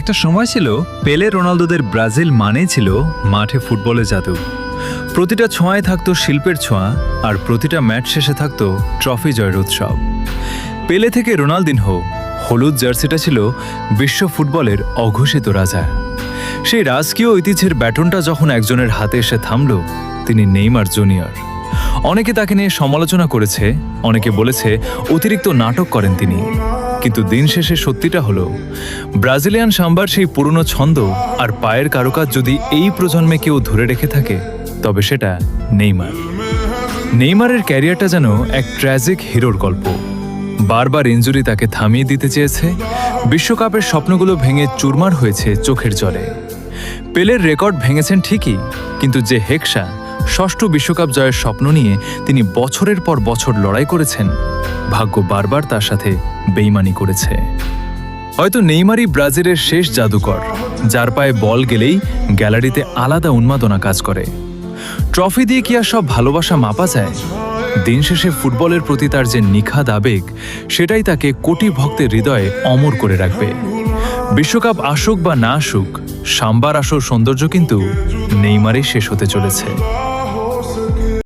একটা সময় ছিল পেলে রোনালদোদের ব্রাজিল মানেই ছিল মাঠে ফুটবলের জাদু। প্রতিটা ছোঁয়ায় থাকতো শিল্পের ছোঁয়া, আর প্রতিটা ম্যাচ শেষে থাকতো ট্রফি জয়ের উৎসব। পেলে থেকে রোনালদিনহো, হলুদ জার্সিটা ছিল বিশ্ব ফুটবলের অঘোষিত রাজা। সেই রাজকীয় ঐতিহ্যের ব্যাটনটা যখন একজনের হাতে এসে থামল, তিনি নেইমার জুনিয়র। অনেকে তাকে নিয়ে সমালোচনা করেছে, অনেকে বলেছে অতিরিক্ত নাটক করেন তিনি। কিন্তু দিন শেষে সত্যিটা হলো, ব্রাজিলিয়ান সাম্বার সেই পুরনো ছন্দ আর পায়ের কারুকাজ যদি এই প্রজন্মে কেউ ধরে রেখে থাকে, তবে সেটা নেইমার। নেইমারের ক্যারিয়ারটা যেন এক ট্র্যাজিক হিরোর গল্প। বারবার ইনজুরি তাকে থামিয়ে দিতে চেয়েছে, বিশ্বকাপের স্বপ্নগুলো ভেঙে চুরমার হয়েছে চোখের জলে। পেলের রেকর্ড ভেঙেছেন ঠিকই, কিন্তু যে হেক্সা ষষ্ঠ বিশ্বকাপ জয়ের স্বপ্ন নিয়ে তিনি বছরের পর বছর লড়াই করেছেন, ভাগ্য বারবার তার সাথে বেইমানি করেছে। হয়তো নেইমারই ব্রাজিলের শেষ জাদুকর, যার পায়ে বল গেলেই গ্যালারিতে আলাদা উন্মাদনা কাজ করে। ট্রফি দিয়ে কি আর সব ভালোবাসা মাপা যায়? দিন শেষে ফুটবলের প্রতি তার যে নিখাদ আবেগ, সেটাই তাকে কোটি ভক্তের হৃদয়ে অমর করে রাখবে। বিশ্বকাপ আসুক বা না আসুক, সাম্বার আসর সৌন্দর্য কিন্তু নেইমারই শেষ হতে চলেছে।